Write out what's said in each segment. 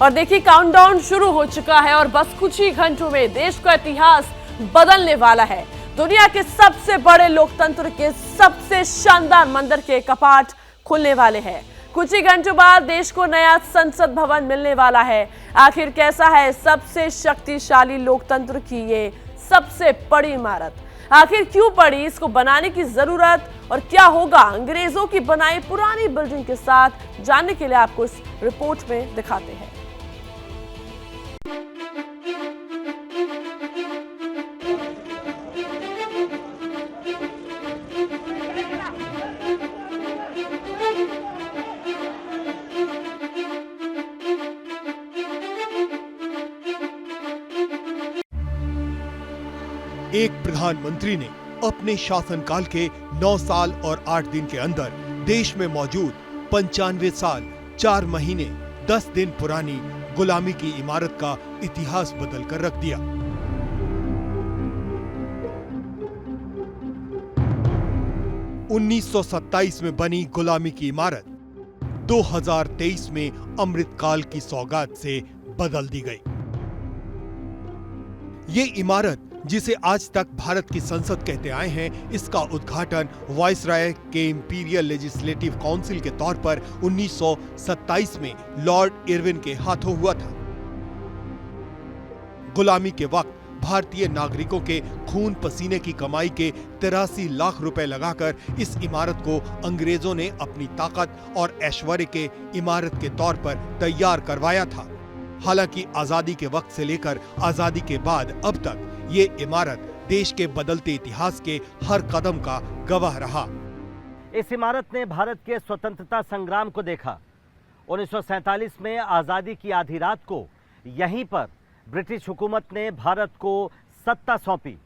और देखिए काउंटडाउन शुरू हो चुका है और बस कुछ ही घंटों में देश का इतिहास बदलने वाला है। दुनिया के सबसे बड़े लोकतंत्र के सबसे शानदार मंदिर के कपाट खुलने वाले हैं। कुछ ही घंटों बाद देश को नया संसद भवन मिलने वाला है। आखिर कैसा है सबसे शक्तिशाली लोकतंत्र की ये सबसे बड़ी इमारत? आखिर क्यों पड़ी इसको बनाने की जरूरत और क्या होगा अंग्रेजों की बनाई पुरानी बिल्डिंग के साथ, जानने के लिए आपको इस रिपोर्ट में दिखाते हैं। एक प्रधानमंत्री ने अपने शासनकाल के 9 साल और 8 दिन के अंदर देश में मौजूद 95 साल 4 महीने 10 दिन पुरानी गुलामी की इमारत का इतिहास बदल कर रख दिया। (1927) में बनी गुलामी की इमारत 2023 में अमृतकाल की सौगात से बदल दी गई। ये इमारत जिसे आज तक भारत की संसद कहते आए हैं, इसका उद्घाटन वायसराय के इंपीरियल लेजिस्लेटिव काउंसिल के तौर पर 1927 में लॉर्ड इरविन के हाथों हुआ था। गुलामी के वक्त भारतीय नागरिकों के खून पसीने की कमाई के 83 लाख रुपए लगाकर इस इमारत को अंग्रेजों ने अपनी ताकत और ऐश्वर्य के इमारत के तौर पर तैयार करवाया था। हालांकि आजादी के वक्त से लेकर आजादी के बाद अब तक ये इमारत देश के बदलते इतिहास के हर कदम का गवाह रहा। इस इमारत ने भारत के स्वतंत्रता संग्राम को देखा। 1947 में आजादी की आधी रात को यहीं पर ब्रिटिश हुकूमत ने भारत को सत्ता सौंपी।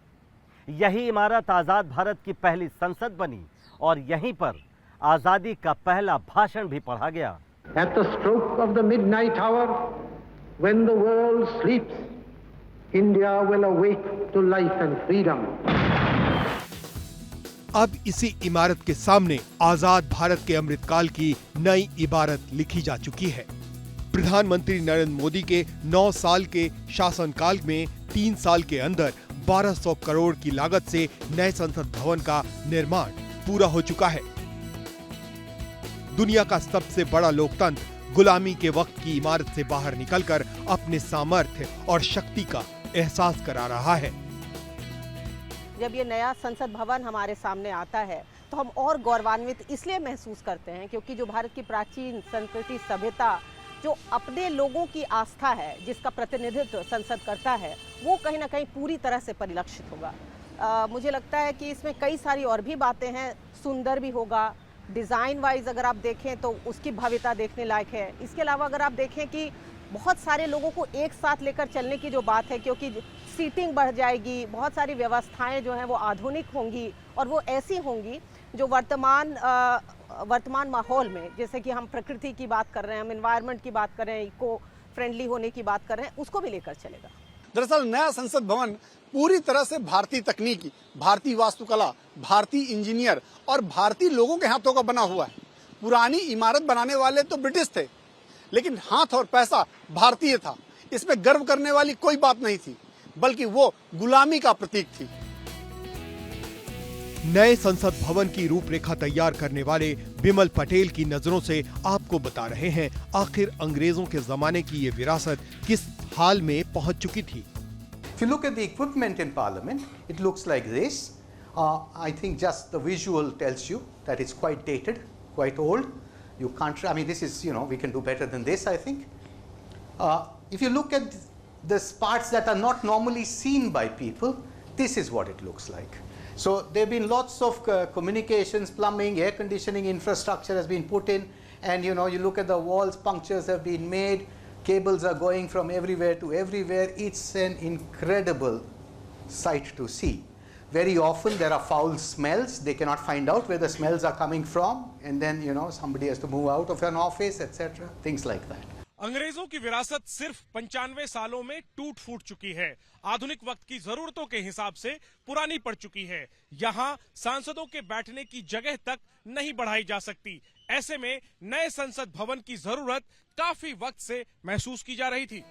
यही इमारत आजाद भारत की पहली संसद बनी और यहीं पर आजादी का पहला भाषण भी पढ़ा गया। At the stroke of the midnight hour, when the world sleeps, India will awake to life and freedom. अब इसी इमारत के सामने आजाद भारत के अमृतकाल की नई इबारत लिखी जा चुकी है। प्रधानमंत्री नरेंद्र मोदी के 9 साल के शासनकाल में 3 साल के अंदर 1200 करोड़ की लागत से नए संसद भवन का निर्माण पूरा हो चुका है। दुनिया का सबसे बड़ा लोकतंत्र गुलामी के वक्त की इमारत से बाहर निकलकर अपने सामर्थ्य और शक्ति का एहसास करा रहा है। जब ये नया संसद भवन हमारे सामने आता है तो हम और गौरवान्वित इसलिए महसूस करते हैं क्योंकि जो भारत की प्राचीन संस्कृति, सभ्यता, जो अपने लोगों की आस्था है, जिसका प्रतिनिधित्व संसद करता है, वो कहीं ना कहीं पूरी तरह से परिलक्षित होगा। मुझे लगता है कि इसमें कई सारी और भी बातें हैं। सुंदर भी होगा, डिज़ाइन वाइज अगर आप देखें तो उसकी भव्यता देखने लायक है। इसके अलावा अगर आप देखें कि बहुत सारे लोगों को एक साथ लेकर चलने की जो बात है, क्योंकि सीटिंग बढ़ जाएगी, बहुत सारी व्यवस्थाएं जो हैं वो आधुनिक होंगी और वो ऐसी होंगी जो वर्तमान माहौल में, जैसे कि हम प्रकृति की बात कर रहे हैं, हम एनवायरनमेंट की बात कर रहे हैं, इको फ्रेंडली होने की बात कर रहे हैं, उसको भी लेकर चलेगा। दरअसल नया संसद भवन पूरी तरह से भारतीय तकनीकी, भारतीय वास्तुकला, भारतीय इंजीनियर और भारतीय लोगों के हाथों का बना हुआ है। पुरानी इमारत बनाने वाले तो ब्रिटिश थे, लेकिन हाथ और पैसा भारतीय था। इसमें गर्व करने वाली कोई बात नहीं थी, बल्कि वो गुलामी का प्रतीक थी। नए संसद भवन की रूपरेखा तैयार करने वाले बिमल पटेल की नजरों से आपको बता रहे हैं आखिर अंग्रेजों के जमाने की ये विरासत किस हाल में पहुंच चुकी थी। If you look at the equipment in Parliament, it looks like this. I think just the visual tells you that it's quite dated, quite old. You can't. I mean, this is, we can do better than this, I think. If you look at the parts that are not normally seen by people, this is what it looks like. So there have been lots of communications, plumbing, air conditioning infrastructure has been put in, and you look at the walls, punctures have been made. Cables are going from everywhere to everywhere. It's an incredible sight to see. Very often there are foul smells. They cannot find out where the smells are coming from, and then somebody has to move out of an office, etc. Things like that. अंग्रेजों की विरासत सिर्फ 95 सालों में टूट फूट चुकी है। आधुनिक वक्त की जरूरतों के हिसाब से पुरानी पड़ चुकी है। यहाँ सांसदों के बैठने की जगह तक नहीं बढ़ाई जा सकती। ऐसे में नए संसद भवन की जरूरत काफी वक्त से महसूस की जा रही थी।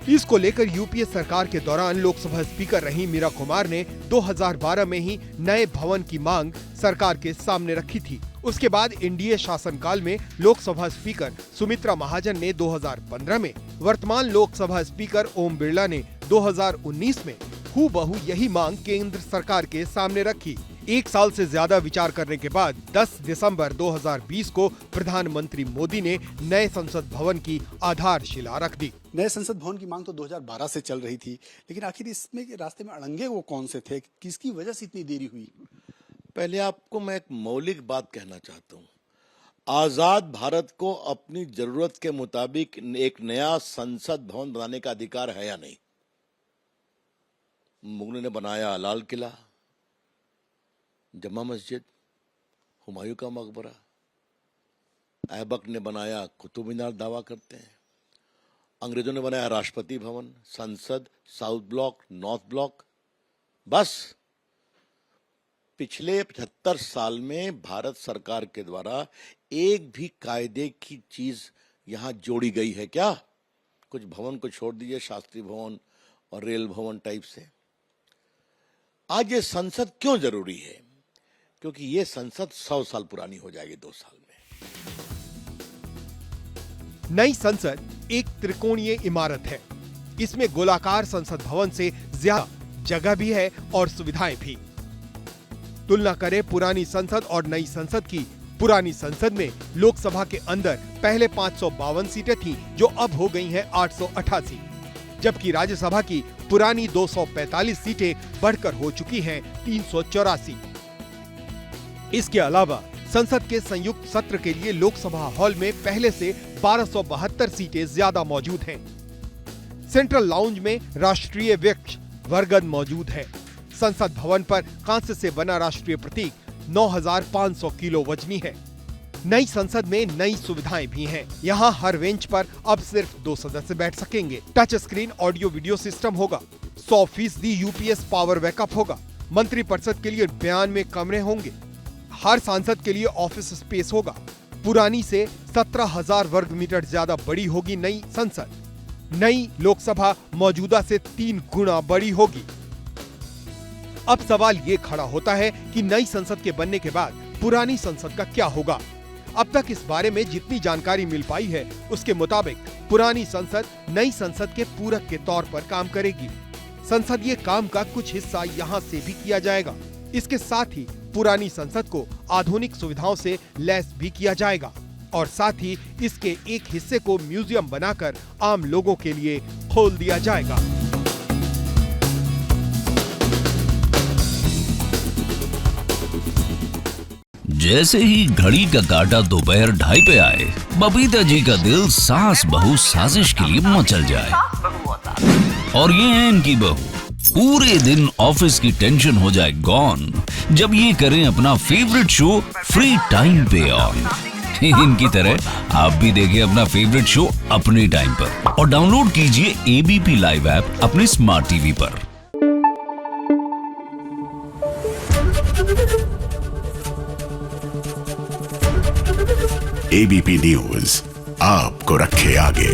इसको लेकर यूपीए सरकार के दौरान लोकसभा स्पीकर रही मीरा कुमार ने 2012 में ही नए भवन की मांग सरकार के सामने रखी थी। उसके बाद एनडीए शासनकाल में लोकसभा स्पीकर सुमित्रा महाजन ने 2015 में, वर्तमान लोकसभा स्पीकर ओम बिरला ने 2019 में हूबहू यही मांग केंद्र सरकार के सामने रखी। एक साल से ज्यादा विचार करने के बाद 10 दिसंबर 2020 को प्रधानमंत्री मोदी ने नए संसद भवन की आधारशिला रख दी। नए संसद भवन की मांग तो 2012 से चल रही थी, लेकिन आखिर इसमें रास्ते में अड़ंगे वो कौन से थे, किसकी वजह से इतनी देरी हुई? पहले आपको मैं एक मौलिक बात कहना चाहता हूँ। आजाद भारत को अपनी जरूरत के मुताबिक एक नया संसद भवन बनाने का अधिकार है या नहीं? मुगलों ने बनाया लाल किला, जमा मस्जिद, हुमायूं का मकबरा, ऐबक ने बनाया कुतुब मीनार दावा करते हैं, अंग्रेजों ने बनाया राष्ट्रपति भवन, संसद, साउथ ब्लॉक, नॉर्थ ब्लॉक। बस पिछले 75 साल में भारत सरकार के द्वारा एक भी कायदे की चीज यहां जोड़ी गई है क्या? कुछ भवन को छोड़ दीजिए, शास्त्री भवन और रेल भवन टाइप से। आज ये संसद क्यों जरूरी है? क्योंकि ये संसद 100 साल पुरानी हो जाएगी 2 साल में। नई संसद एक त्रिकोणीय इमारत है। इसमें गोलाकार संसद भवन से ज्यादा जगह भी है और सुविधाएं भी। तुलना करें पुरानी संसद और नई संसद की। पुरानी संसद में लोकसभा के अंदर पहले 552 सीटें थीं, जो अब हो गई हैं 888, जबकि राज्यसभा की पुरानी 245 सीटें बढ़कर हो चुकी हैं 384। इसके अलावा संसद के संयुक्त सत्र के लिए लोकसभा हॉल में पहले से 1272 सीटें ज्यादा मौजूद हैं। सेंट्रल लाउंज में राष्ट्रीय वृक्ष बरगद मौजूद है। संसद भवन पर कांस्य से बना राष्ट्रीय प्रतीक 9500 किलो वजनी है। नई संसद में नई सुविधाएं भी हैं। यहाँ हर बेंच पर अब सिर्फ 2 सदस्य बैठ सकेंगे। Touch screen audio video system होगा। 100% यूपीएस पावर बैकअप होगा। मंत्रिपरिषद के लिए 92 कमरे होंगे। हर सांसद के लिए ऑफिस स्पेस होगा। पुरानी से 17,000 वर्ग मीटर ज्यादा बड़ी होगी नई संसद। नई लोकसभा मौजूदा से 3 गुना बड़ी होगी। अब सवाल ये खड़ा होता है कि नई संसद के बनने के बाद पुरानी संसद का क्या होगा? अब तक इस बारे में जितनी जानकारी मिल पाई है, उसके मुताबिक पुरानी संसद नई संसद के पूरक के तौर पर काम करेगी। संसदीय काम का कुछ हिस्सा यहाँ से भी किया जाएगा। इसके साथ ही पुरानी संसद को आधुनिक सुविधाओं से लैस भी किया जाएगा और साथ ही इसके एक हिस्से को म्यूजियम बनाकर आम लोगों के लिए खोल दिया जाएगा। जैसे ही घड़ी का काटा दोपहर 2:30 पे आए, बबीता जी का दिल सास बहू साजिश के लिए मचल जाए। और ये है इनकी बहू, पूरे दिन ऑफिस की टेंशन हो जाए गॉन जब ये करें अपना फेवरेट शो फ्री टाइम पे ऑन। इनकी तरह आप भी देखिए अपना फेवरेट शो अपने टाइम पर और डाउनलोड कीजिए एबीपी लाइव ऐप अपने स्मार्ट टीवी पर। एबीपी न्यूज आपको रखे आगे।